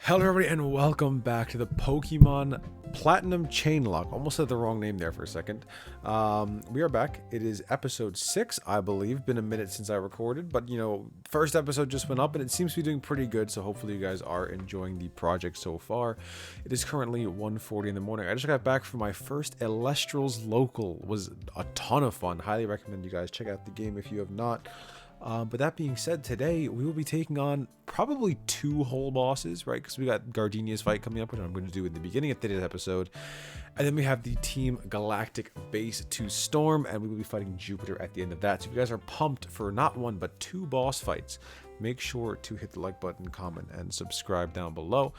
Hello everybody and welcome back to the Pokemon Platinum Chainlocke. Almost said the wrong name there for a second. We are back. It is episode 6, I believe. Been a minute since I recorded, but you know, first episode just went up and it seems to be doing pretty good, so hopefully you guys are enjoying the project so far. It is currently 1:40 in the morning. I just got back from my first Elestrals local. It was a ton of fun. Highly recommend you guys check out the game if you have not. But that being said, today we will be taking on probably 2 whole bosses, right? Because we got Gardenia's fight coming up, which I'm going to do in the beginning of today's episode. And then we have the Team Galactic Base 2 Storm, and we will be fighting Jupiter at the end of that. So if you guys are pumped for not 1, but 2 boss fights, make sure to hit the like button, comment, and subscribe down below.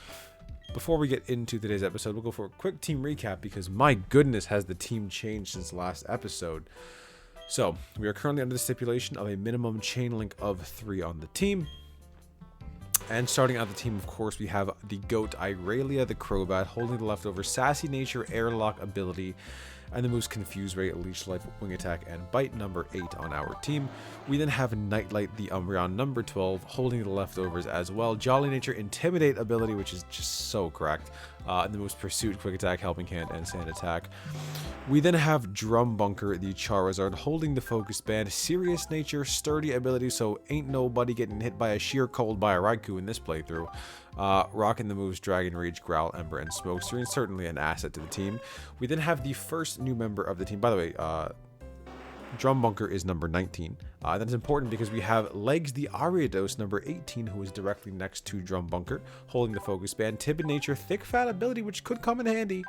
Before we get into today's episode, we'll go for a quick team recap because my goodness has the team changed since last episode. So, we are currently under the stipulation of a minimum chain link of 3 on the team. And starting out the team, of course, we have the GOAT Irelia, the Crobat, holding the leftover Sassy Nature, Airlock ability, and the moves Confuse Ray, Leech Life, Wing Attack, and Bite number 8 on our team. We then have Nightlight, the Umbreon number 12, holding the leftovers as well. Jolly Nature, Intimidate ability, which is just so cracked. And the moves Pursuit, Quick Attack, Helping Hand, and Sand Attack. We then have Drum Bunker, the Charizard, holding the Focus Band. Serious Nature, Sturdy ability, so ain't nobody getting hit by a Sheer Cold by a Raikou in this playthrough. Rocking the moves Dragon Rage, Growl, Ember, and Smokescreen, certainly an asset to the team. We then have the first new member of the team. By the way, Drum Bunker is number 19. That's important because we have Legs the Ariados, number 18, who is directly next to Drum Bunker, holding the Focus Band. Timid Nature, Thick Fat ability, which could come in handy.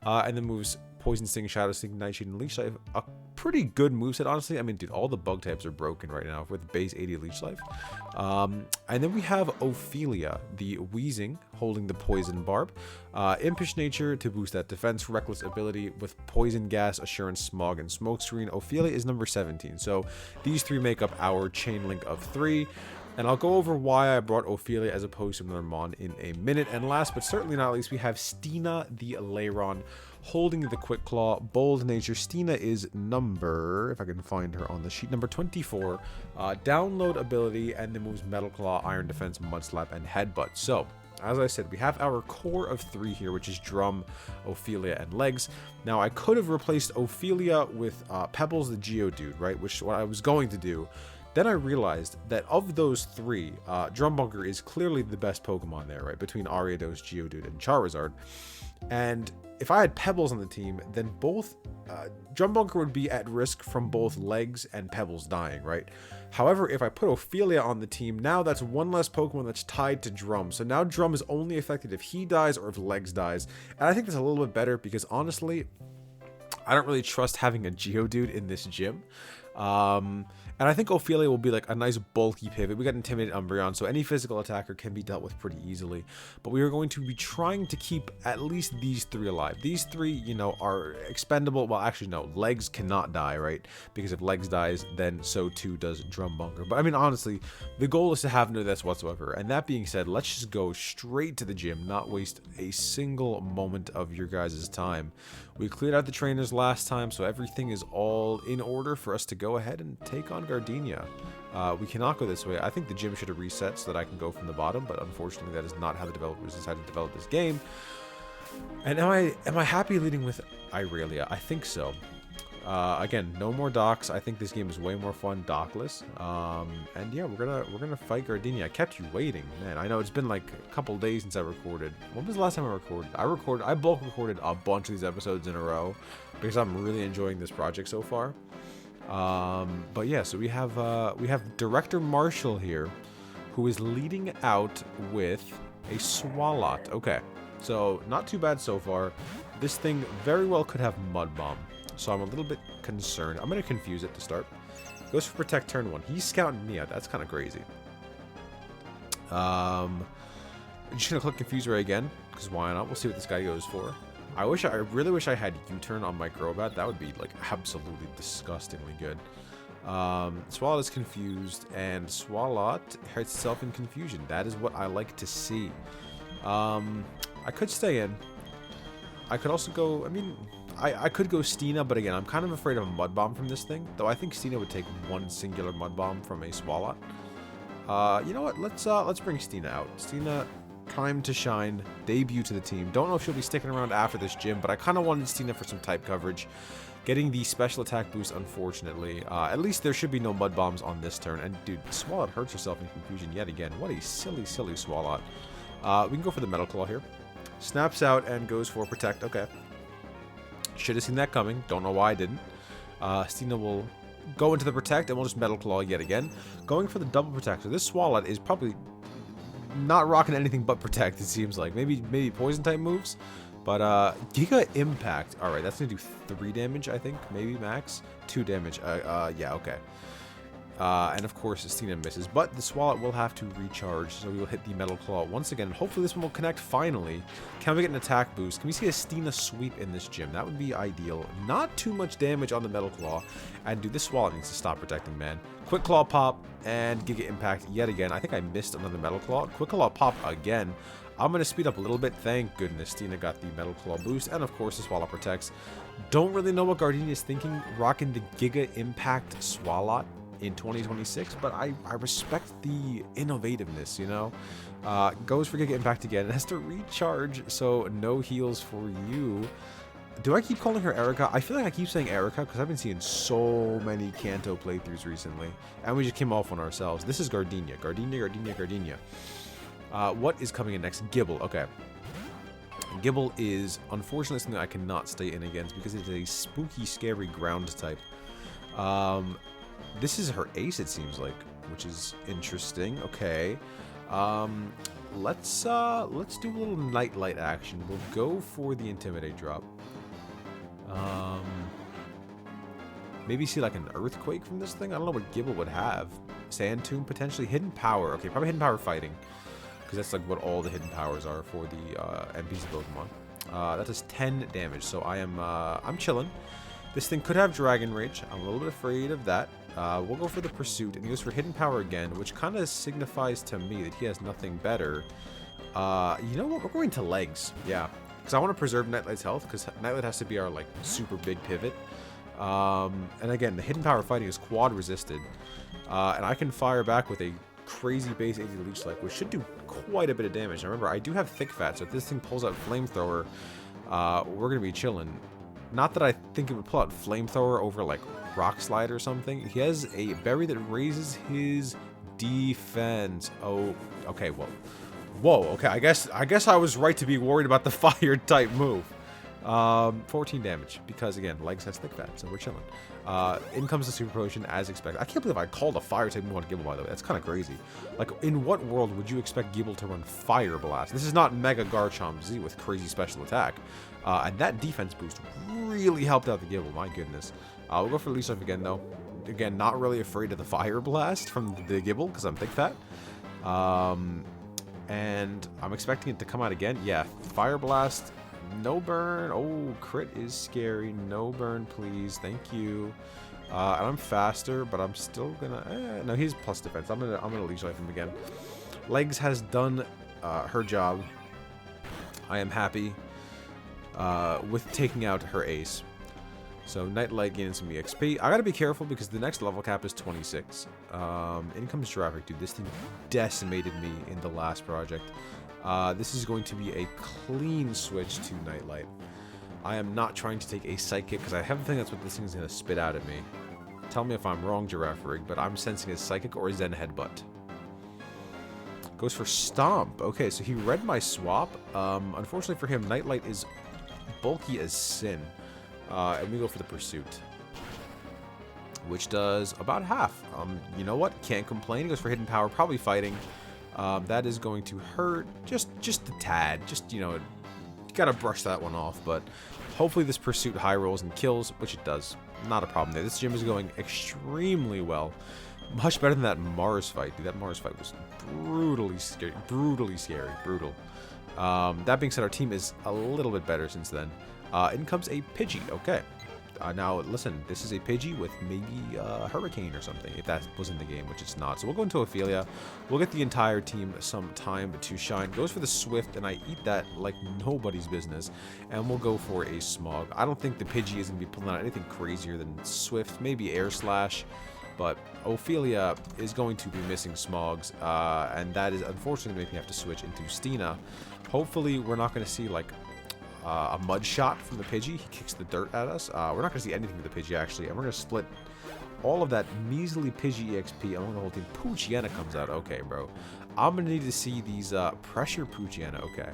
And the moves Poison Sting, Shadow Sting, Nightshade, and Leech Life. A pretty good moveset, honestly. I mean, dude, all the bug types are broken right now with base 80 Leech Life. And then we have Ophelia, the Weezing, holding the Poison Barb. Impish Nature to boost that defense. Reckless ability with Poison Gas, Assurance, Smog, and Smokescreen. Ophelia is number 17. So these 3 make up our chain link of 3. And I'll go over why I brought Ophelia as opposed to another Mon in a minute. And last but certainly not least, we have Stina the Lairon, holding the Quick Claw, Bold Nature. Stina is number, if I can find her on the sheet, number 24. Download ability, and the moves Metal Claw, Iron Defense, Mud Slap, and Headbutt. So, as I said, we have our core of 3 here, which is Drum, Ophelia, and Legs. Now, I could have replaced Ophelia with Pebbles the Geodude, right, which is what I was going to do. Then I realized that of those 3, Drum Bunker is clearly the best Pokemon there, right, between Ariados, Geodude, and Charizard. And if I had Pebbles on the team, then both Drum Bunker would be at risk from both Legs and Pebbles dying, right? However, if I put Ophelia on the team, now that's 1 less Pokemon that's tied to Drum. So now Drum is only affected if he dies or if Legs dies. And I think that's a little bit better because honestly, I don't really trust having a Geodude in this gym. And I think Ophelia will be like a nice bulky pivot. We got Intimidate Umbreon, so any physical attacker can be dealt with pretty easily. But we are going to be trying to keep at least these 3 alive. These 3, you know, are expendable. Well, actually, no. Legs cannot die, right? Because if Legs dies, then so too does Drum Bunker. But I mean, honestly, the goal is to have no deaths whatsoever. And that being said, let's just go straight to the gym, not waste a single moment of your guys' time. We cleared out the trainers last time, so everything is all in order for us to go ahead and take on Gardenia. We cannot go this way. I think the gym should have reset so that I can go from the bottom, but unfortunately that is not how the developers decided to develop this game. And am I happy leading with Irelia? I think so. Again, no more docks. I think this game is way more fun dockless. And yeah, we're gonna fight Gardenia. I kept you waiting, man. I know it's been like a couple days since I recorded. When was the last time I recorded? I bulk recorded a bunch of these episodes in a row because I'm really enjoying this project so far. But yeah, so we have Director Marshall here, who is leading out with a Swalot. Okay, so not too bad so far. This thing very well could have Mud Bomb. So I'm a little bit concerned. I'm going to confuse it to start. Goes for Protect turn 1. He's scouting me out. That's kind of crazy. I'm just going to click Confuse Ray again, because why not? We'll see what this guy goes for. I really wish I had U-turn on my Crobat. That would be like absolutely disgustingly good. Swalot is confused, and Swalot hurts itself in confusion. That is what I like to see. I could stay in. I could also go, I mean, I could go Stina, but again, I'm kind of afraid of a Mud Bomb from this thing. Though I think Stina would take 1 singular Mud Bomb from a Swalot. You know what? Let's bring Stina out. Stina, Time to shine. Debut to the team. Don't know if she'll be sticking around after this gym, but I kind of wanted Stina for some type coverage. Getting the special attack boost, unfortunately. At least there should be no mud bombs on this turn. And dude, Swalot hurts herself in confusion yet again. What a silly, silly Swalot. We can go for the Metal Claw here. Snaps out and goes for Protect. Okay. Should have seen that coming. Don't know why I didn't. Stina will go into the Protect and we'll just Metal Claw yet again. Going for the double Protect. So this Swalot is probably not rocking anything but Protect, it seems like. Maybe Poison type moves. But Giga Impact. Alright, that's going to do 3 damage, I think. Maybe max. 2 damage. Yeah, okay. And of course, Stina misses. But the Swalot will have to recharge, so we will hit the Metal Claw once again. Hopefully this one will connect finally. Can we get an attack boost? Can we see a Stina sweep in this gym? That would be ideal. Not too much damage on the Metal Claw. And dude, this Swalot needs to stop protecting, man. Quick Claw pop and Giga Impact yet again. I think I missed another Metal Claw. Quick Claw pop again. I'm going to speed up a little bit. Thank goodness Stina got the Metal Claw boost. And of course, the Swalot protects. Don't really know what Gardenia is thinking, rocking the Giga Impact Swalot in 2026, but I respect the innovativeness, you know. Goes for Giga Impact again. It has to recharge, so no heals for you. Do I keep calling her Erica? I feel like I keep saying Erica because I've been seeing so many Kanto playthroughs recently, and we just came off one ourselves. This is Gardenia. Gardenia. What is coming in next? Gibble. Okay. Gibble is unfortunately something I cannot stay in against because it's a spooky, scary ground type. This is her ace, it seems like, which is interesting. Okay. Let's do a little Nightlight action. We'll go for the Intimidate drop. Maybe see like an Earthquake from this thing? I don't know what Gibble would have. Sand Tomb, potentially. Hidden Power. Okay, probably Hidden Power Fighting. Because that's like what all the hidden powers are for the NPC Pokemon. That does 10 damage, so I'm chilling. This thing could have Dragon Rage. I'm a little bit afraid of that. We'll go for the Pursuit, and he goes for Hidden Power again, which kind of signifies to me that he has nothing better. You know what? We're going to Legs. Yeah. Because I want to preserve Nightlight's health, because Nightlight has to be our, like, super big pivot. And again, the Hidden Power Fighting is quad resisted. And I can fire back with a crazy base 80 Leech Life, which should do quite a bit of damage. Now remember, I do have Thick Fat, so if this thing pulls out Flamethrower, we're going to be chilling. Not that I think it would pull out Flamethrower over, like, Rock Slide or something. He has a berry that raises his defense. Oh, okay, whoa, okay, I guess I was right to be worried about the fire type move. 14 damage, because again, Legs has Thick Fat, so we're chilling. In comes the Super Potion as expected. I can't believe I called a fire type move on Gibble, by the way. That's kind of crazy. Like, in what world would you expect Gibble to run Fire Blast? This is not Mega Garchomp Z with crazy special attack. And that defense boost really helped out the Gibble, my goodness. We'll go for Leech Life again, though. Again, not really afraid of the Fire Blast from the Gibble, because I'm Thick Fat. And I'm expecting it to come out again. Yeah, Fire Blast. No burn. Oh, crit is scary. No burn, please. Thank you. And I'm faster, but I'm still gonna. No, he's plus defense. I'm gonna Leech Life him again. Legs has done her job. I am happy with taking out her ace. So Nightlight gaining some EXP. I gotta be careful because the next level cap is 26. In comes Giraffe. Dude, this thing decimated me in the last project. This is going to be a clean switch to Nightlight. I am not trying to take a Psychic because I have a feeling that's what this thing is going to spit out at me. Tell me if I'm wrong, Giraffe Rig, but I'm sensing a Psychic or a Zen Headbutt. Goes for Stomp. Okay, so he read my swap. Unfortunately for him, Nightlight is bulky as sin. And we go for the Pursuit, which does about half. You know what? Can't complain. He goes for Hidden Power, probably fighting. That is going to hurt just a tad. Just, you know, you gotta brush that one off. But hopefully this Pursuit high rolls and kills, which it does. Not a problem there. This gym is going extremely well. Much better than that Mars fight. Dude, that Mars fight was brutally scary. Brutal. That being said, our team is a little bit better since then. In comes a Pidgey. Okay. Now, listen, this is a Pidgey with maybe Hurricane or something, if that was in the game, which it's not. So we'll go into Ophelia. We'll get the entire team some time to shine. Goes for the Swift, and I eat that like nobody's business. And we'll go for a Smog. I don't think the Pidgey is going to be pulling out anything crazier than Swift. Maybe Air Slash. but Ophelia is going to be missing Smogs, and that is unfortunately going to make me have to switch into Stina. Hopefully, we're not going to see, like, a mud shot from the Pidgey. He kicks the dirt at us. We're not going to see anything with the Pidgey, actually, and we're going to split all of that measly Pidgey EXP along the whole team. Poochyena comes out. Okay, bro. I'm going to need to see these pressure Poochyena. Okay.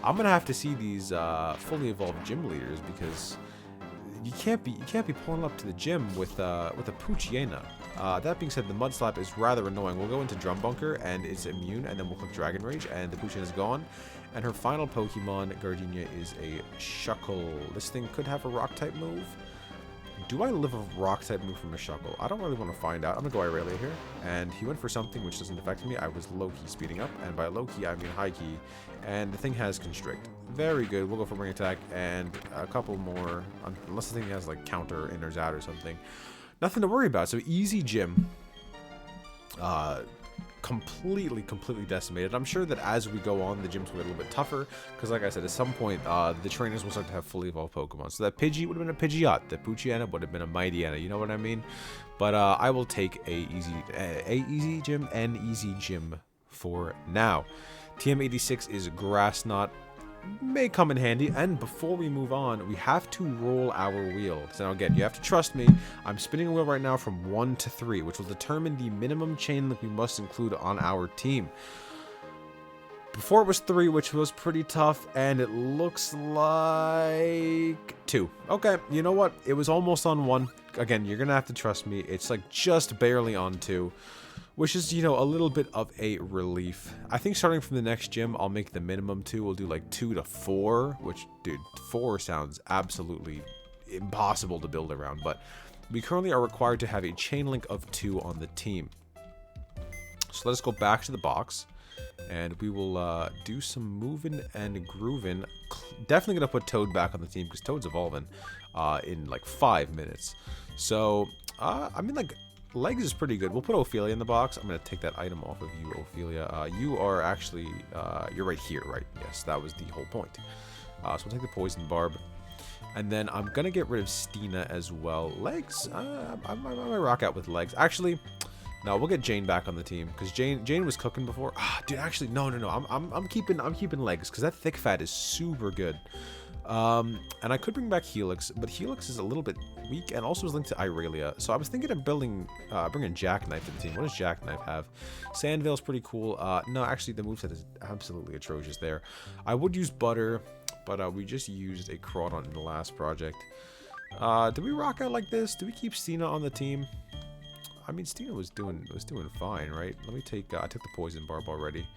I'm going to have to see these fully evolved gym leaders, because you can't be pulling up to the gym with a Poochyena. That being said, the Mud Slap is rather annoying. We'll go into Drum Bunker, and it's immune, and then we'll click Dragon Rage, and the Poochyena is gone. And her final Pokemon, Gardenia, is a Shuckle. This thing could have a Rock-type move. Do I live a Rock-type move from a Shuckle? I don't really want to find out. I'm going to go Irelia here. And he went for something which doesn't affect me. I was low-key speeding up. And by low-key, I mean high-key. And the thing has Constrict. Very good. We'll go for Ring Attack and a couple more. Unless the thing has, like, Counter, Inners Out or something. Nothing to worry about. So, easy gym. Completely decimated. I'm sure that as we go on, the gyms will get a little bit tougher, because like I said, at some point the trainers will start to have fully evolved Pokemon. So that Pidgey would have been a Pidgeot, the Poochyena would have been a Mightyena, you know what I mean? But I will take a easy gym for now. TM86 is Grass Knot. May come in handy. And before we move on, we have to roll our wheel. So now again, you have to trust me. I'm spinning a wheel right now from 1 to 3, which will determine the minimum chain link we must include on our team. Before it was 3, which was pretty tough, and it looks like 2. Okay, you know what? It was almost on 1. Again, you're gonna have to trust me. It's like just barely on 2. Which is, you know, a little bit of a relief. I think starting from the next gym, I'll make the minimum 2. We'll do like 2 to 4, which, dude, 4 sounds absolutely impossible to build around. But we currently are required to have a chain link of 2 on the team. So let us go back to the box, and we will do some moving and grooving. Definitely going to put Toad back on the team, because Toad's evolving in like 5 minutes. So, I mean, like, Legs is pretty good. We'll put Ophelia in the box. I'm going to take that item off of you, Ophelia. You are actually, you're right here, right? Yes, that was the whole point. So we'll take the Poison Barb. And then I'm going to get rid of Stina as well. Legs, I might rock out with Legs. Actually, no, we'll get Jane back on the team, because Jane was cooking before. Dude, actually, no. I'm keeping Legs, because that Thick Fat is super good. And I could bring back Helix, but Helix is a little bit weak and also is linked to Irelia. So I was thinking of bringing Jackknife to the team. What does Jackknife have? Sandvale's pretty cool. No, actually, the moveset is absolutely atrocious there. I would use Butter, but we just used a Crawdon in the last project. Did we rock out like this? Do we keep Stina on the team? I mean, Stina was doing fine, right? Let me take. I took the Poison Barb already.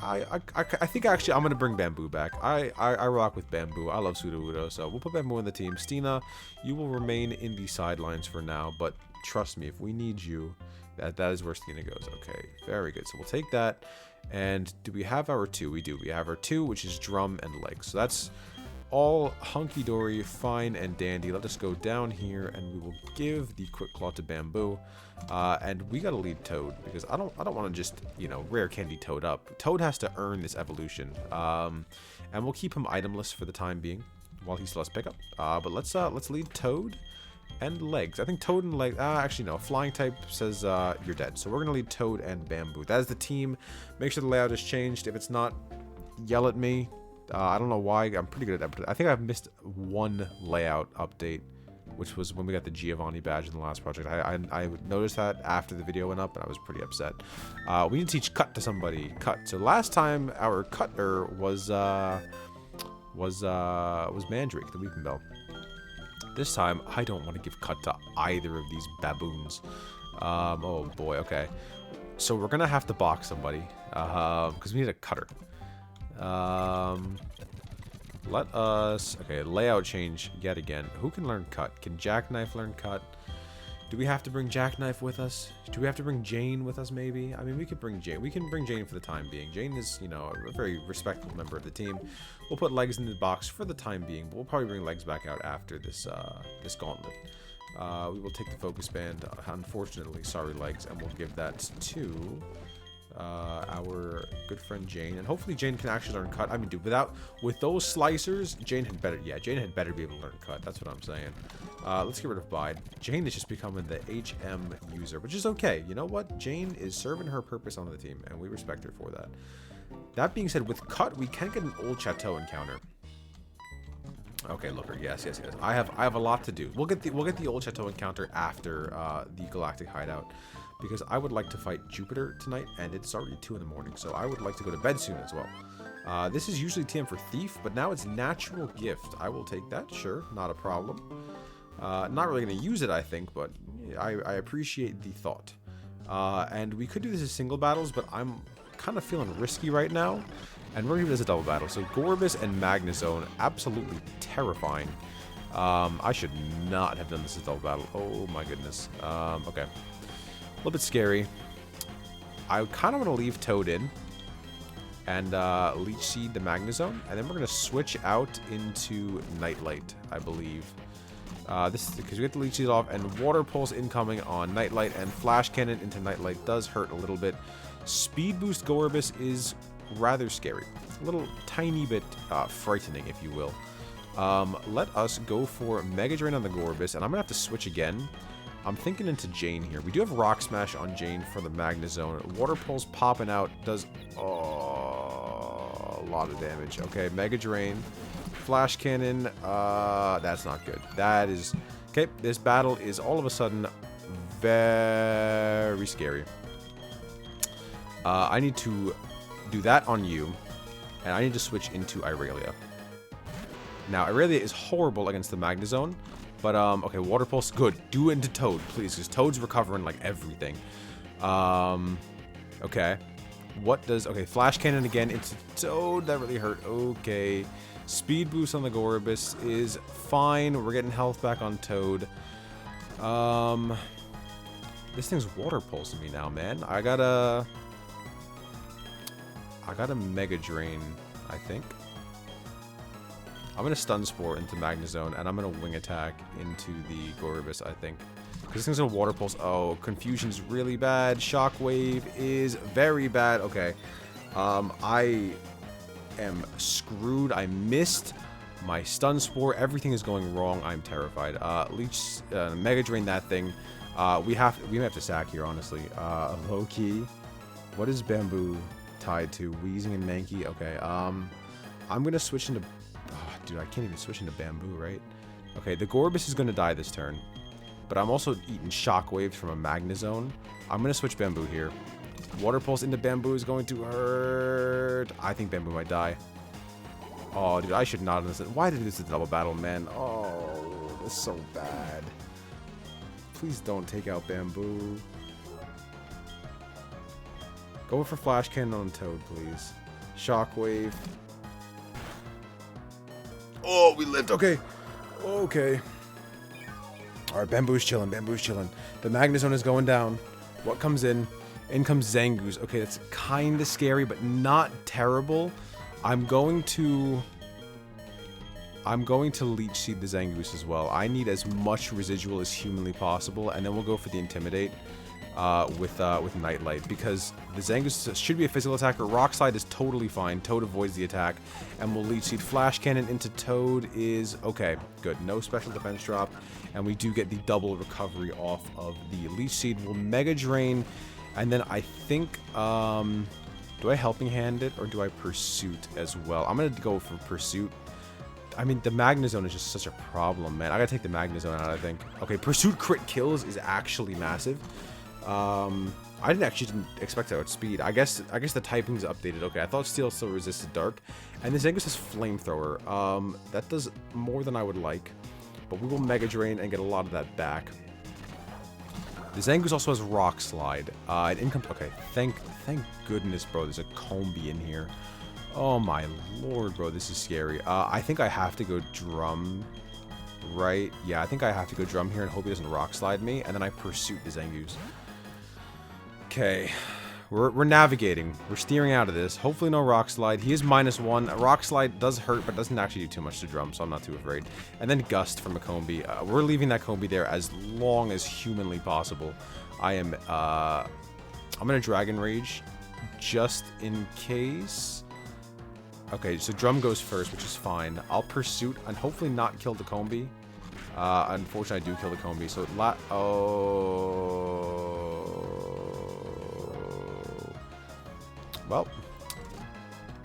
I think actually I'm gonna bring Bamboo back. I rock with Bamboo. I love Sudowoodo, so we'll put Bamboo in the team. Stina, you will remain in the sidelines for now, but trust me, if we need you, that is where Stina goes. Okay, very good. So we'll take that. And do we have our 2? We do. We have our 2, which is Drum and Legs. So that's all hunky-dory, fine and dandy. Let us go down here, and we will give the Quick Claw to Bamboo. And we gotta lead Toad, because I don't want to just, you know, rare candy Toad up. Toad has to earn this evolution. And we'll keep him itemless for the time being, while he still has pickup. But let's lead Toad and Legs. I think Toad and Legs. Actually no. Flying type says you're dead. So we're gonna lead Toad and Bamboo. That is the team. Make sure the layout is changed. If it's not, yell at me. I don't know why. I'm pretty good at that. I think I've missed one layout update, which was when we got the Giovanni badge in the last project. I noticed that after the video went up, and I was pretty upset. We need to teach Cut to somebody. Cut. So last time our cutter was Mandrake, the Weeping Bell. This time, I don't want to give Cut to either of these baboons. Oh boy. Okay. So we're gonna have to box somebody, because we need a cutter. Let us... Okay, layout change yet again. Who can learn Cut? Can Jackknife learn Cut? Do we have to bring Jackknife with us? Do we have to bring Jane with us, maybe? I mean, we could bring Jane. We can bring Jane for the time being. Jane is, you know, a very respectable member of the team. We'll put Legs in the box for the time being, but we'll probably bring Legs back out after this, this gauntlet. We will take the Focus Band, unfortunately, sorry Legs, and we'll give that to our good friend Jane. And hopefully Jane can actually learn cut. I mean, dude, with those slicers, Jane had better be able to learn cut. That's what I'm saying. Let's get rid of Bide. Jane is just becoming the HM user, which is okay. You know what? Jane is serving her purpose on the team, and we respect her for that. That being said, with cut, we can get an old chateau encounter. Okay, Looker. Yes. I have a lot to do. We'll get the old chateau encounter after the galactic hideout, because I would like to fight Jupiter tonight, and it's already 2 in the morning, so I would like to go to bed soon as well. This is usually TM for Thief, but now it's Natural Gift. I will take that. Sure, not a problem. Not really going to use it, I think, but I appreciate the thought. And we could do this as single battles, but I'm kind of feeling risky right now. And we're going to do this as a double battle. So Gorbis and Magnezone, absolutely terrifying. I should not have done this as a double battle. Oh my goodness. Okay. A little bit scary. I kind of want to leave Toad in. And Leech Seed the Magnezone. And then we're going to switch out into Nightlight, I believe. This is because we get the Leech Seed off. And Water Pulse incoming on Nightlight. And Flash Cannon into Nightlight does hurt a little bit. Speed Boost Gorbis is rather scary. A little tiny bit frightening, if you will. Let us go for Mega Drain on the Gorbis, and I'm gonna have to switch again. I'm thinking into Jane here. We do have Rock Smash on Jane for the Magnezone. Water Pulse popping out does a lot of damage. Okay, Mega Drain, Flash Cannon. That's not good. That is okay. This battle is all of a sudden very scary. I need to do that on you, and I need to switch into Irelia. Now, Irelia is horrible against the Magnezone, but, okay, Water Pulse, good. Do it into Toad, please, because Toad's recovering, like, everything. Okay. Okay, Flash Cannon again into Toad, that really hurt. Okay. Speed Boost on the Gorbis is fine. We're getting health back on Toad. This thing's Water Pulsing me now, man. I got a Mega Drain, I think. I'm going to Stun Spore into Magnezone, and I'm going to Wing Attack into the Gorbis, I think. Because this thing's going to Water Pulse. Oh, Confusion's really bad. Shockwave is very bad. Okay. I am screwed. I missed my Stun Spore. Everything is going wrong. I'm terrified. Leech, Mega Drain that thing. We may have to sack here, honestly. Low-key. What is Bamboo tied to? Wheezing and Mankey. Okay, I'm gonna switch into... Oh, dude, I can't even switch into Bamboo, right? Okay, the Gorbis is gonna die this turn. But I'm also eating Shockwaves from a Magnezone. I'm gonna switch Bamboo here. Water Pulse into Bamboo is going to hurt. I think Bamboo might die. Oh, dude, I should not have listened. Why did this a double battle, man? Oh, that's so bad. Please don't take out Bamboo. Go for Flash Cannon on Toad, please. Shockwave. Oh, we lived. Okay. Okay. Alright, Bamboo's chilling. Bamboo's chilling. The Magnezone is going down. What comes in? In comes Zangoose. Okay, that's kind of scary, but not terrible. I'm going to Leech Seed the Zangoose as well. I need as much residual as humanly possible, and then we'll go for the Intimidate with Nightlight, because the Zangoose should be a physical attacker. Rock Slide is totally fine. Toad avoids the attack, and we'll Leech Seed. Flash Cannon into Toad is okay. Good. No special defense drop, and we do get the double recovery off of the Leech Seed. We'll Mega Drain, and then I think do I Helping Hand it, or do I Pursuit as well? I'm gonna go for Pursuit. I mean, the Magnezone is just such a problem, man. I gotta take the Magnezone out, I think. Okay, Pursuit crit kills is actually massive. I didn't expect to outspeed. I guess the typing's updated. Okay, I thought Steel still resisted Dark. And the Zangoose has Flamethrower. That does more than I would like. But we will Mega Drain and get a lot of that back. The Zangoose also has Rock Slide. Okay, thank goodness, bro. There's a Combi in here. Oh my lord, bro. This is scary. I think I have to go Drum, right? Yeah, I think I have to go Drum here and hope he doesn't Rock Slide me. And then I Pursuit the Zangoose. Okay, we're navigating. We're steering out of this. Hopefully no Rock Slide. He is -1. A Rock Slide does hurt, but doesn't actually do too much to Drum, so I'm not too afraid. And then Gust from a Combi. We're leaving that Combi there as long as humanly possible. I'm gonna Dragon Rage just in case. Okay, so Drum goes first, which is fine. I'll Pursuit and hopefully not kill the Combi. Unfortunately, I do kill the Combi. So, well,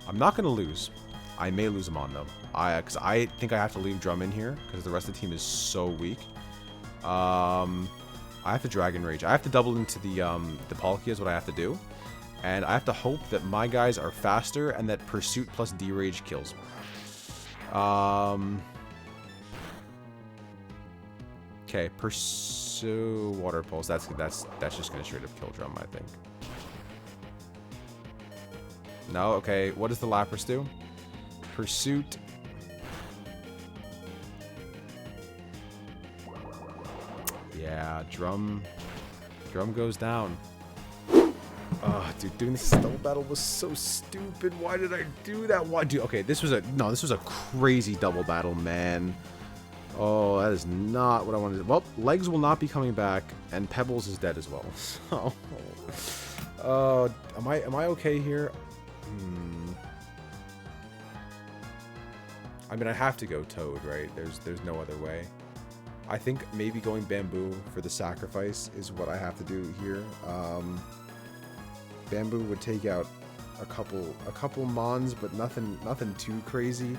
I'm not going to lose. I may lose him on, though. Because I think I have to leave Drum in here, because the rest of the team is so weak. I have to Dragon Rage. I have to double into the Palkia is what I have to do. And I have to hope that my guys are faster and that Pursuit plus D-Rage kills. Okay, Pursue Water Pulse. That's just gonna straight up kill Drum, I think. No, okay. What does the Lapras do? Pursuit. Yeah, Drum goes down. Oh, dude, doing this double battle was so stupid. Why did I do that? Why, dude? Okay, this was a crazy double battle, man. Oh, that is not what I wanted to do. Well, Legs will not be coming back, and Pebbles is dead as well. So, am I okay here? I mean, I have to go Toad, right? There's no other way. I think maybe going Bamboo for the sacrifice is what I have to do here. Bamboo would take out a couple Mons, but nothing too crazy.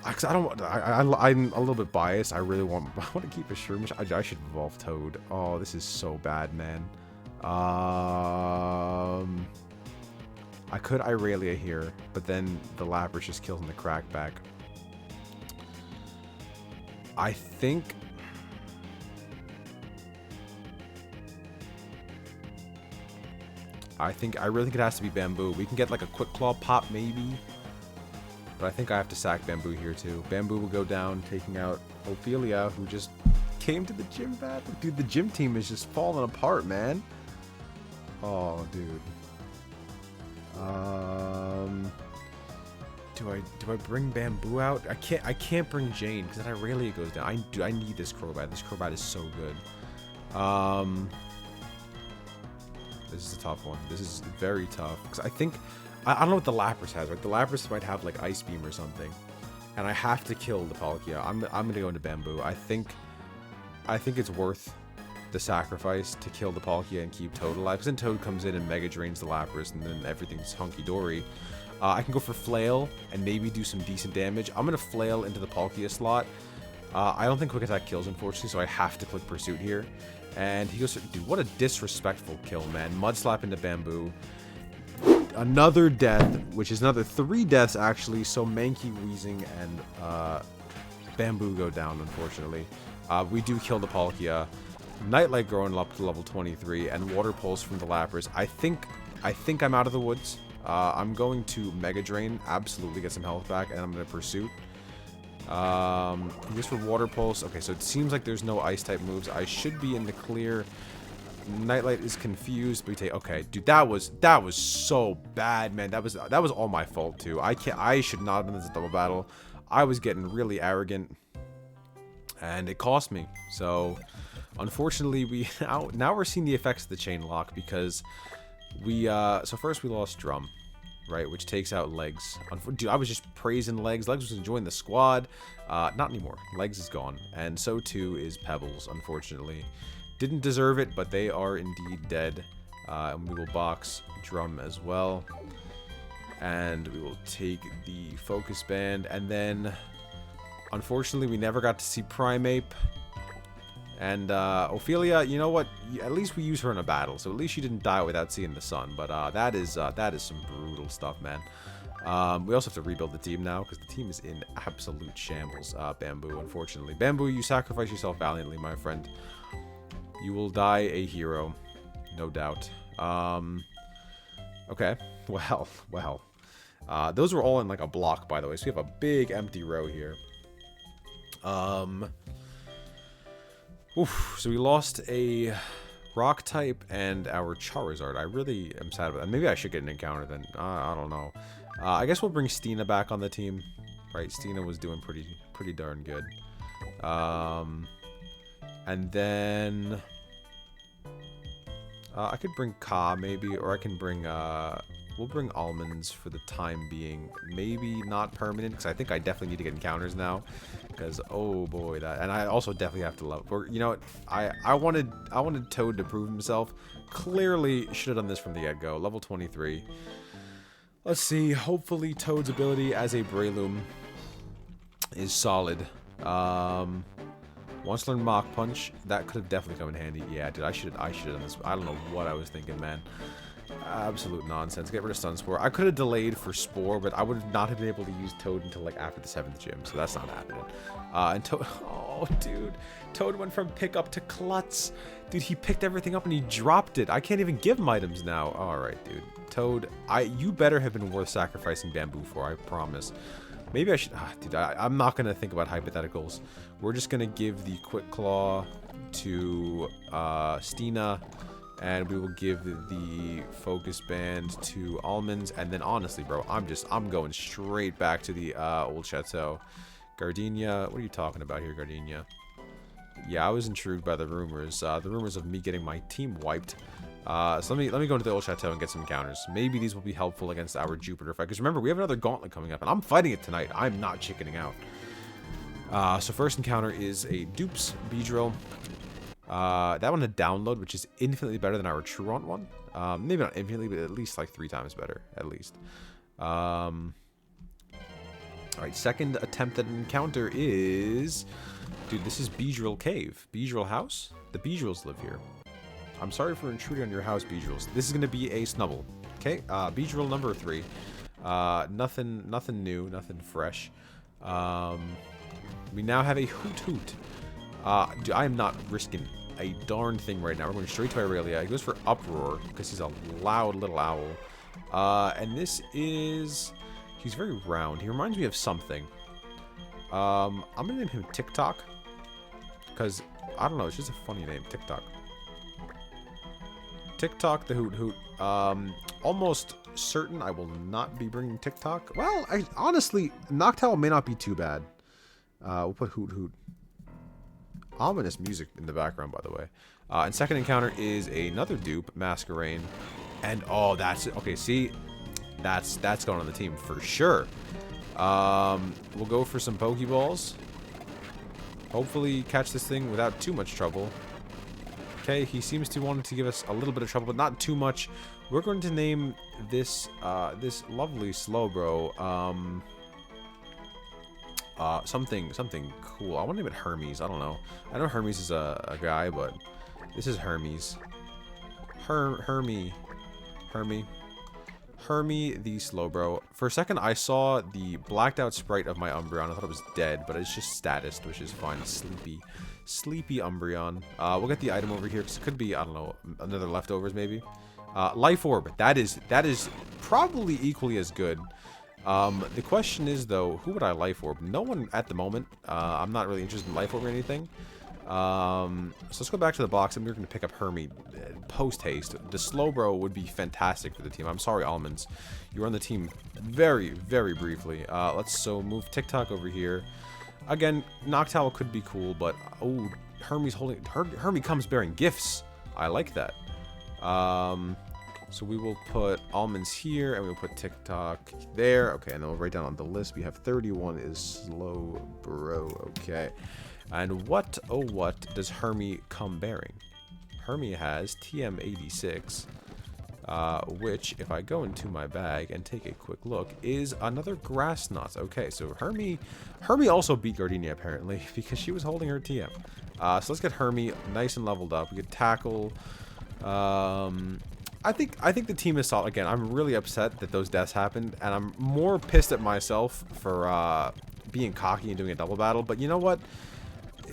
Cause I'm a little bit biased. I want to keep a Shroomish. I should evolve Toad. Oh, this is so bad, man. I could Irelia here, but then the Lapras just kills in the Crackback. I really think it has to be Bamboo. We can get like a Quick Claw pop maybe. But I think I have to sack Bamboo here too. Bamboo will go down, taking out Ophelia, who just came to the gym battle. Dude, the gym team is just falling apart, man. Oh, dude. Do I bring Bamboo out? I can't bring Jane because then Irelia goes down. I need this Crobat. This Crobat is so good. This is a tough one. This is very tough because I think I don't know what the Lapras has. Right, the Lapras might have like Ice Beam or something, and I have to kill the Palkia. I'm gonna go into Bamboo. I think it's worth the sacrifice to kill the Palkia and keep Toad alive. Because then Toad comes in and Mega Drains the Lapras, and then everything's hunky dory. I can go for Flail and maybe do some decent damage. I'm gonna Flail into the Palkia slot. I don't think Quick Attack kills, unfortunately, so I have to click Pursuit here. And he goes, dude, what a disrespectful kill, man. Mud Slap into Bamboo. Another death, which is another 3 deaths, actually. So Mankey, Weezing, and Bamboo go down, unfortunately. We do kill the Palkia. Nightlight growing up to level 23, and Water Pulse from the Lapras. I think I'm out of the woods. I'm going to Mega Drain, absolutely get some health back, and I'm going to Pursuit. Just for Water Pulse. Okay, so it seems like there's no Ice-type moves. I should be in the clear. Nightlight is confused, but we take. Okay, dude, that was so bad, man. That was all my fault too. I should not have done this double battle. I was getting really arrogant, and it cost me. So, unfortunately, now we're seeing the effects of the Chainlocke because so first we lost Drum, right, which takes out Legs. Dude, I was just praising Legs. Legs was enjoying the squad. Not anymore. Legs is gone, and so too is Pebbles, unfortunately. Didn't deserve it, but they are indeed dead. And we will box Drum as well. And we will take the Focus Band. And then, unfortunately, we never got to see Primeape. And Ophelia, you know what? At least we use her in a battle, so at least she didn't die without seeing the sun. But that is some brutal stuff, man. We also have to rebuild the team now because the team is in absolute shambles. Bamboo, unfortunately. Bamboo, you sacrifice yourself valiantly, my friend. You will die a hero, no doubt. Okay, well. Those were all in like a block, by the way, so we have a big empty row here. So we lost a Rock type and our Charizard. I really am sad about that. Maybe I should get an encounter then. I don't know. I guess we'll bring Stina back on the team. Right, Stina was doing pretty darn good. And then... I could bring Ka maybe, or I can bring, we'll bring almonds for the time being. Maybe not permanent, because I think I definitely need to get encounters now. Because, oh boy, and I also definitely have to level. Or, you know what, I wanted Toad to prove himself. Clearly should have done this from the get-go. Level 23. Let's see, hopefully Toad's ability as a Breloom is solid. Once learned Mach Punch, that could have definitely come in handy. Yeah, dude, I should have done this. I don't know what I was thinking, man. Absolute nonsense. Get rid of Stun Spore. I could have delayed for Spore, but I would not have been able to use Toad until like after the 7th gym, so that's not happening. And Toad, oh dude, Toad went from pickup to klutz. Dude, he picked everything up and he dropped it. I can't even give him items now. All right, dude. Toad, you better have been worth sacrificing Bamboo for, I promise. Maybe I should... dude, I'm not going to think about hypotheticals. We're just going to give the Quick Claw to Stina, and we will give the Focus Band to Almonds. And then, honestly, bro, I'm going straight back to the old Chateau. Gardenia, what are you talking about here, Gardenia? Yeah, I was intrigued by the rumors. The rumors of me getting my team wiped. So let me go into the old Chateau and get some encounters. Maybe these will be helpful against our Jupiter fight. Because remember, we have another gauntlet coming up, and I'm fighting it tonight. I'm not chickening out. So first encounter is a Dupes Beedrill. That one a download, which is infinitely better than our Truant one. Maybe not infinitely, but at least like 3 times better, at least. Alright, second attempt at an encounter is... Dude, this is Beedrill Cave. Beedrill House? The Beedrills live here. I'm sorry for intruding on your house, Beedrills. This is going to be a Snubble. Okay, Beedrill number 3. Nothing new, nothing fresh. We now have a Hoot Hoot. Dude, I am not risking a darn thing right now. We're going straight to Irelia. He goes for Uproar, because he's a loud little owl. And this is... He's very round. He reminds me of something. I'm going to name him TikTok. Because, I don't know, it's just a funny name. TikTok. TikTok the Hoot Hoot. Almost certain I will not be bringing TikTok. Well, honestly, Noctowl may not be too bad. We'll put Hoot Hoot. Ominous music in the background, by the way. And second encounter is another dupe, Masquerain. And, oh, that's it. Okay, see? That's going on the team for sure. We'll go for some Pokeballs. Hopefully catch this thing without too much trouble. Okay, he seems to want to give us a little bit of trouble, but not too much. We're going to name this this lovely Slowbro something cool. I want to name it Hermes. I don't know. I know Hermes is a guy, but this is Hermes. Hermy the Slowbro. For a second, I saw the blacked out sprite of my Umbreon. I thought it was dead, but it's just statused, which is fine. Sleepy Umbreon. We'll get the item over here, because it could be, I don't know, another leftovers maybe. Life Orb. That is probably equally as good. The question is, though, who would I Life Orb? No one at the moment. I'm not really interested in Life Orb or anything. So let's go back to the box, and we're going to pick up Hermy post-haste. The Slowbro would be fantastic for the team. I'm sorry, Almonds. You were on the team very, very briefly. Let's move TikTok over here. Again, Noctowl could be cool, but... Oh, Hermy's holding... Hermy comes bearing gifts. I like that. So we will put Almonds here, and we'll put TikTok there. Okay, and then we'll write down on the list. We have 31 is Slowbro. Okay. And what, oh what, does Hermy come bearing? Hermy has TM86, which, if I go into my bag and take a quick look, is another Grass Knot. Okay, so Hermy also beat Gardenia, apparently, because she was holding her TM. So let's get Hermy nice and leveled up. We could tackle... I think the team is solid. Again, I'm really upset that those deaths happened, and I'm more pissed at myself for being cocky and doing a double battle. But you know what?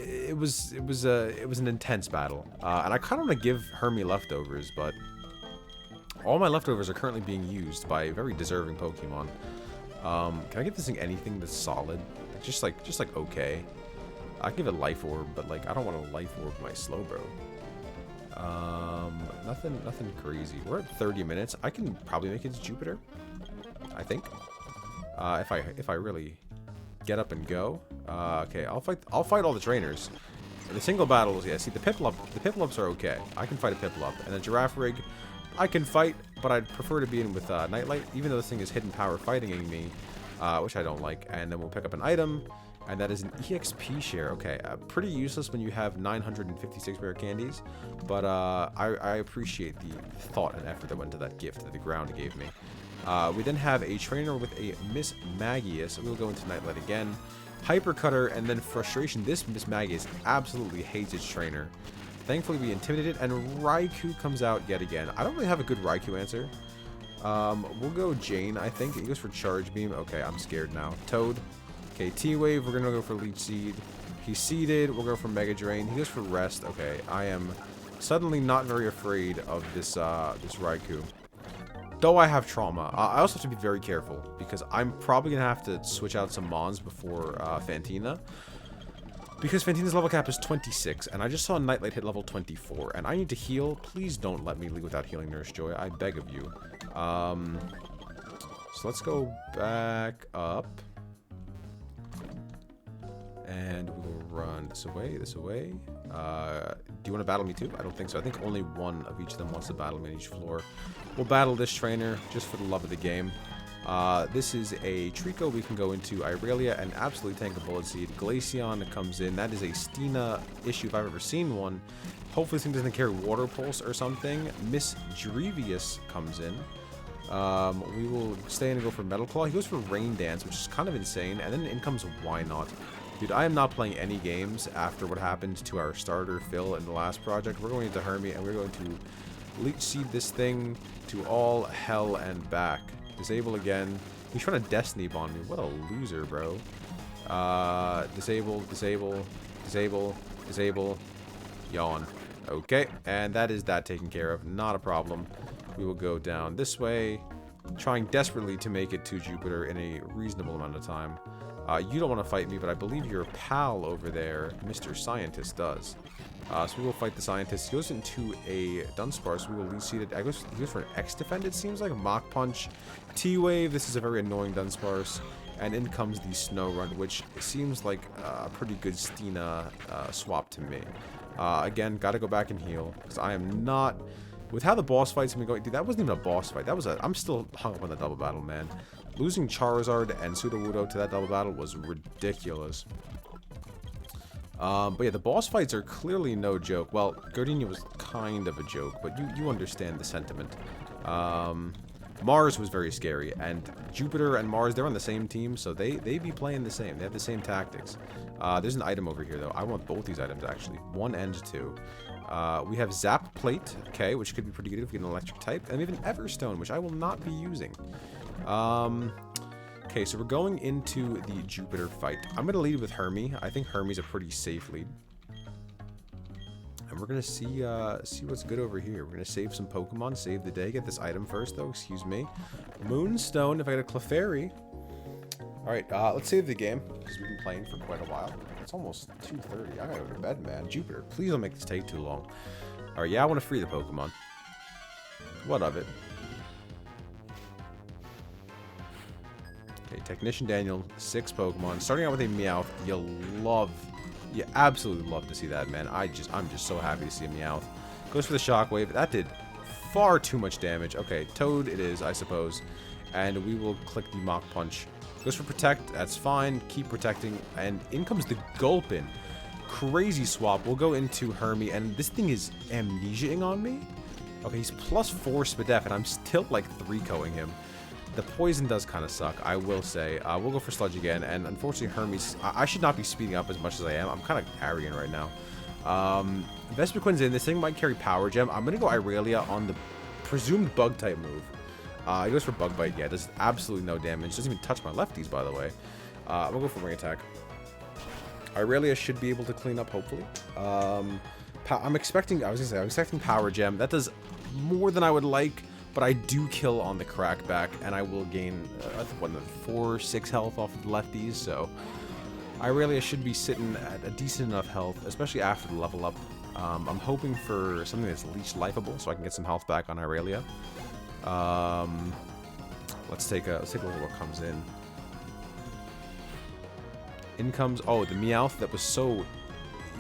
It was an intense battle, and I kind of want to give Hermy leftovers, but all my leftovers are currently being used by very deserving Pokemon. Can I give this thing anything that's solid? Just like okay. I can give it Life Orb, but like I don't want to Life Orb my Slowbro. Nothing crazy. We're at 30 minutes. I can probably make it to Jupiter, I think. If I really get up and go. Okay, I'll fight all the trainers. The single battles, yeah, see, the Piplups are okay. I can fight a Piplup. And the Giraffe Rig, I can fight, but I'd prefer to be in with Nightlight, even though this thing is hidden power fighting me, which I don't like. And then we'll pick up an item, and that is an EXP share. Okay, pretty useless when you have 956 rare candies, but I appreciate the thought and effort that went into that gift that the ground gave me. We then have a trainer with a Miss Magius. We'll go into Nightlight again. Hyper Cutter, and then Frustration. This Miss Magius absolutely hates its trainer. Thankfully, we intimidated, and Raikou comes out yet again. I don't really have a good Raikou answer. We'll go Jane, I think. He goes for Charge Beam. Okay, I'm scared now. Toad. Okay, T-Wave. We're going to go for Leech Seed. He's seeded. We'll go for Mega Drain. He goes for Rest. Okay, I am suddenly not very afraid of this, this Raikou. Though I have Trauma. I also have to be very careful, because I'm probably going to have to switch out some Mons before Fantina. Because Fantina's level cap is 26, and I just saw Nightlight hit level 24, and I need to heal. Please don't let me leave without healing, Nurse Joy. I beg of you. So let's go back up. And we will run this away, this away. Do you want to battle me too? I don't think so. I think only one of each of them wants to battle me on each floor. We'll battle this trainer just for the love of the game. This is a Trico. We can go into Irelia and absolutely tank a Bullet Seed. Glaceon comes in. That is a Stina issue if I've ever seen one. Hopefully this thing doesn't carry Water Pulse or something. Miss Drevius comes in. We will stay in and go for Metal Claw. He goes for Rain Dance, which is kind of insane. And then in comes Why Not. Dude, I am not playing any games after what happened to our starter, Phil, in the last project. We're going into Hermie, and we're going to Leech Seed this thing to all hell and back. Disable again. He's trying to Destiny Bond me. What a loser, bro. Disable, disable, disable, disable. Yawn. Okay, and that is that taken care of. Not a problem. We will go down this way, trying desperately to make it to Jupiter in a reasonable amount of time. You don't want to fight me, but I believe your pal over there, Mr. Scientist, does. So we will fight the Scientist. He goes into a Dunsparce. We will Leech Seed it. He goes for an X-Defend, it seems like. Mach Punch. T-Wave. This is a very annoying Dunsparce. And in comes the Snow Run, which seems like a pretty good Stina swap to me. Again, got to go back and heal, because I am not... With how the boss fights have been going... Dude, that wasn't even a boss fight. That was a... I'm still hung up on the double battle, man. Losing Charizard and Sudowoodo to that double battle was ridiculous. But yeah, the boss fights are clearly no joke. Well, Gardenia was kind of a joke, but you understand the sentiment. Mars was very scary, and Jupiter and Mars, they're on the same team, so they be playing the same. They have the same tactics. There's an item over here, though. I want both these items, actually. 1 and 2. We have Zap Plate, okay, which could be pretty good if we get an electric type. And we have an Everstone, which I will not be using. Okay, so we're going into the Jupiter fight. I'm going to lead with Hermie. I think Hermie's a pretty safe lead. And we're going to see what's good over here. We're going to save some Pokemon, save the day. Get this item first, though. Excuse me. Moonstone, if I get a Clefairy. Alright, let's save the game, because we've been playing for quite a while. It's almost 2:30. I gotta go to bed, man. Jupiter, please don't make this take too long. Alright, yeah, I want to free the Pokemon. What of it? Okay, Technician Daniel, 6 Pokemon. Starting out with a Meowth. You absolutely love to see that, man. I'm just so happy to see a Meowth. Goes for the Shockwave. That did far too much damage. Okay, Toad it is, I suppose. And we will click the Mach Punch. Goes for Protect. That's fine. Keep protecting. And in comes the Gulpin. Crazy swap. We'll go into Hermie. And this thing is amnesiaing on me. Okay, he's +4 Spadef, and I'm still, like, 3-coing him. The poison does kind of suck, I will say. We'll go for Sludge again, and unfortunately Hermes... I should not be speeding up as much as I am. I'm kind of arrogant right now. Vespiquin's in. This thing might carry Power Gem. I'm going to go Irelia on the presumed Bug-type move. He goes for Bug Bite. Yeah, does absolutely no damage. Doesn't even touch my lefties, by the way. We'll go for Ring Attack. Irelia should be able to clean up, hopefully. I'm expecting Power Gem. That does more than I would like. But I do kill on the Crackback, and I will gain, 4-6 health off of the lefties, so Irelia should be sitting at a decent enough health, especially after the level up. I'm hoping for something that's least lifeable, so I can get some health back on Irelia. Let's take a look at what comes in. In comes, oh, the Meowth that was so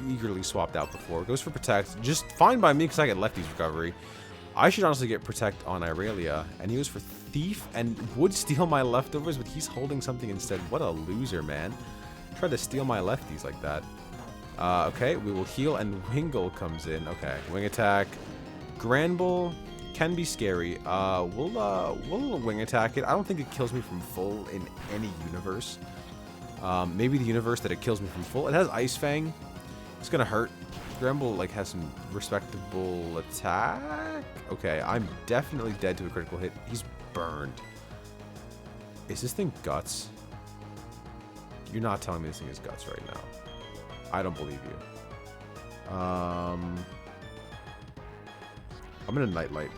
eagerly swapped out before. Goes for Protect. Just fine by me because I get Lefty's Recovery. I should honestly get Protect on Irelia. And he goes for Thief and would steal my leftovers, but he's holding something instead. What a loser, man. Tried to steal my lefties like that. Okay, we will heal and Wingull comes in. Okay, Wing Attack. Granbull can be scary. We'll Wing Attack it. I don't think it kills me from full in any universe. Maybe the universe that it kills me from full. It has Ice Fang. It's gonna hurt. Granbull like has some respectable attack. Okay, I'm definitely dead to a critical hit. He's burned. Is this thing Guts? You're not telling me this thing is Guts right now. I don't believe you. I'm gonna Nightlight.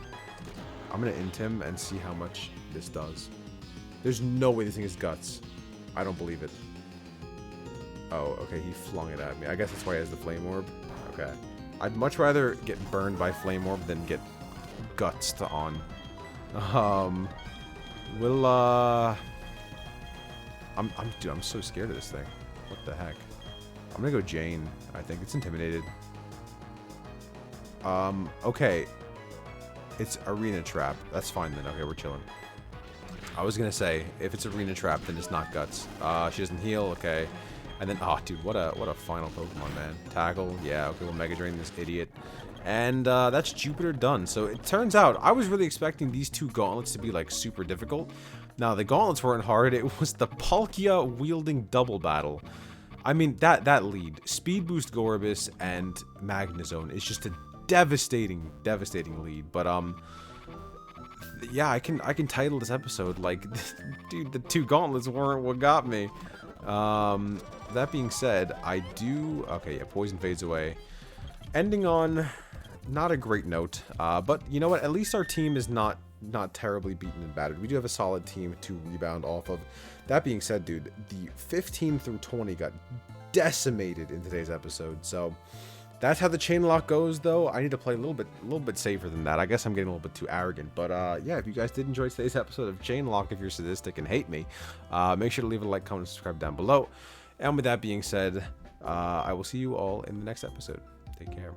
I'm gonna int him and see how much this does. There's no way this thing is Guts. I don't believe it. Oh, okay, he flung it at me. I guess that's why he has the Flame Orb. Okay. I'd much rather get burned by Flame Orb than get Guts to on. Dude, I'm so scared of this thing. What the heck? I'm gonna go Jane. I think it's intimidated. Okay. It's Arena Trap. That's fine then. Okay, we're chilling. I was gonna say, if it's Arena Trap, then it's not Guts. She doesn't heal, okay. And then, oh, dude, what a final Pokemon, man. Tackle, yeah, okay, we'll Mega Drain this idiot. And that's Jupiter done. So it turns out, I was really expecting these two gauntlets to be, like, super difficult. Now, the gauntlets weren't hard. It was the Palkia wielding double battle. I mean, that lead, Speed Boost Gorbis and Magnezone is just a devastating lead. But, yeah, I can title this episode, like, dude, the two gauntlets weren't what got me. That being said, I do... Okay, yeah, Poison fades away. Ending on not a great note, but you know what? At least our team is not terribly beaten and battered. We do have a solid team to rebound off of. That being said, dude, the 15 through 20 got decimated in today's episode, so... That's how the Chainlocke goes, though. I need to play a little bit safer than that. I guess I'm getting a little bit too arrogant. But, yeah, if you guys did enjoy today's episode of Chainlocke, if you're sadistic and hate me, make sure to leave a like, comment, and subscribe down below. And with that being said, I will see you all in the next episode. Take care.